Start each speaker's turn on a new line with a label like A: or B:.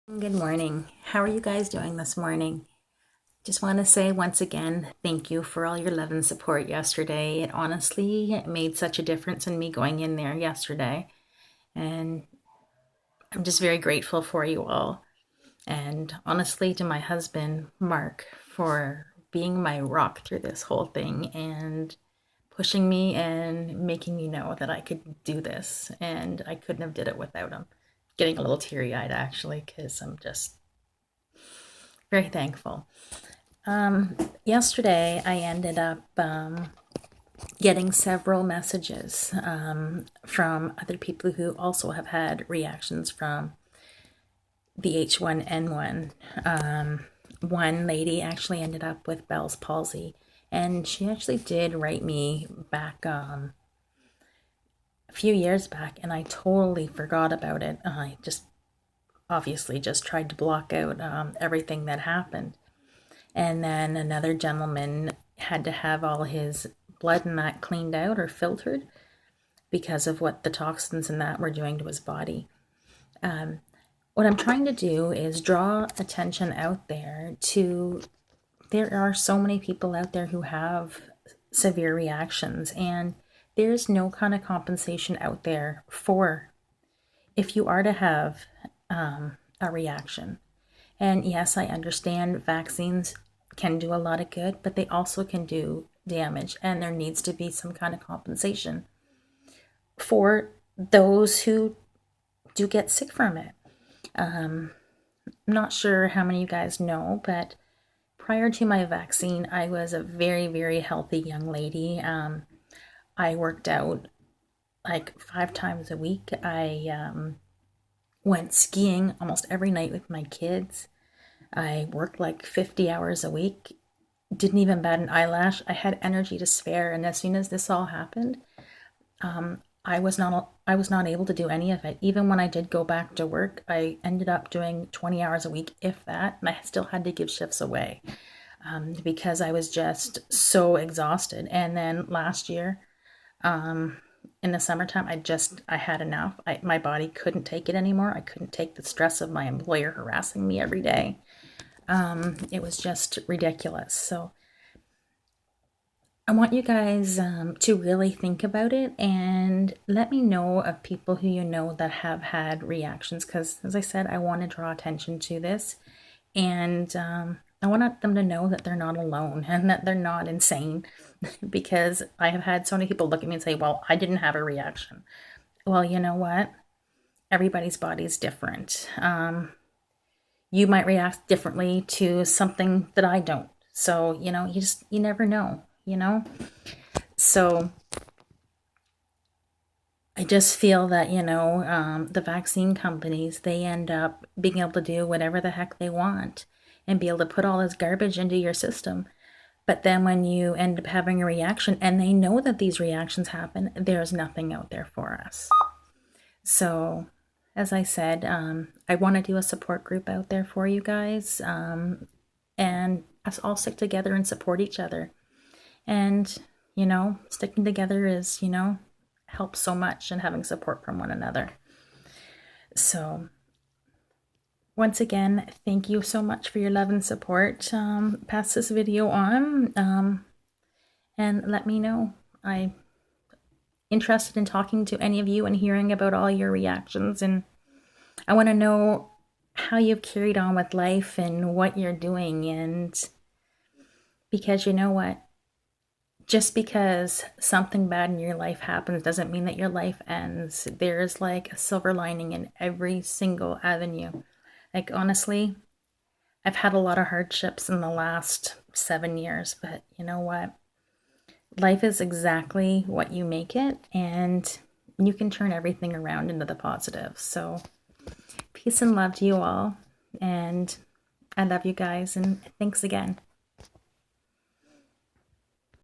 A: Good morning. How are you guys doing this morning? Just want to say once again, thank you for all your love and support yesterday. It honestly made such a difference in me going in there yesterday. And I'm just very grateful for you all. And honestly, to my husband, Mark, for being my rock through this whole thing and pushing me and making me know that I could do this. And I couldn't have did it without him. Getting a little teary-eyed actually, because I'm just very thankful. Yesterday, I ended up getting several messages from other people who also have had reactions from the H1N1. One lady actually ended up with Bell's palsy, and she actually did write me back a few years back, and I totally forgot about it. I just obviously just tried to block out everything that happened. And then another gentleman had to have all his blood and that cleaned out or filtered because of what the toxins and that were doing to his body. What I'm trying to do is draw attention out there to, there are so many people out there who have severe reactions, and there's no kind of compensation out there for if you are to have a reaction. And yes, I understand vaccines can do a lot of good, but they also can do damage, and there needs to be some kind of compensation for those who do get sick from it. I'm not sure how many of you guys know, but prior to my vaccine, I was a very, very healthy young lady. I worked out like 5 times a week. I went skiing almost every night with my kids. I worked like 50 hours a week, didn't even bat an eyelash. I had energy to spare, and as soon as this all happened, I was not able to do any of it. Even when I did go back to work, I ended up doing 20 hours a week, if that, and I still had to give shifts away because I was just so exhausted. And then last year, in the summertime, I had enough. My body couldn't take it anymore. I couldn't take the stress of my employer harassing me every day. It was just ridiculous. So I want you guys to really think about it and let me know of people who you know that have had reactions, because as I said, I want to draw attention to this, and I want them to know that they're not alone and that they're not insane because I have had so many people look at me and say, well, I didn't have a reaction. Well, you know what? Everybody's body is different. You might react differently to something that I don't. So, you never know, So I just feel that, the vaccine companies, they end up being able to do whatever the heck they want and be able to put all this garbage into your system. But then when you end up having a reaction and they know that these reactions happen, there's nothing out there for us. So as I said, I want to do a support group out there for you guys, and us all stick together and support each other. And, sticking together is, helps so much, and having support from one another. So once again, thank you so much for your love and support. Pass this video on, and let me know. I'm interested in talking to any of you and hearing about all your reactions, and I want to know how you've carried on with life and what you're doing. And because you know what? Just because something bad in your life happens doesn't mean that your life ends. There's like a silver lining in every single avenue. Like, honestly, I've had a lot of hardships in the last 7 years, but you know what? Life is exactly what you make it, and you can turn everything around into the positive. So peace and love to you all, and I love you guys, and thanks again.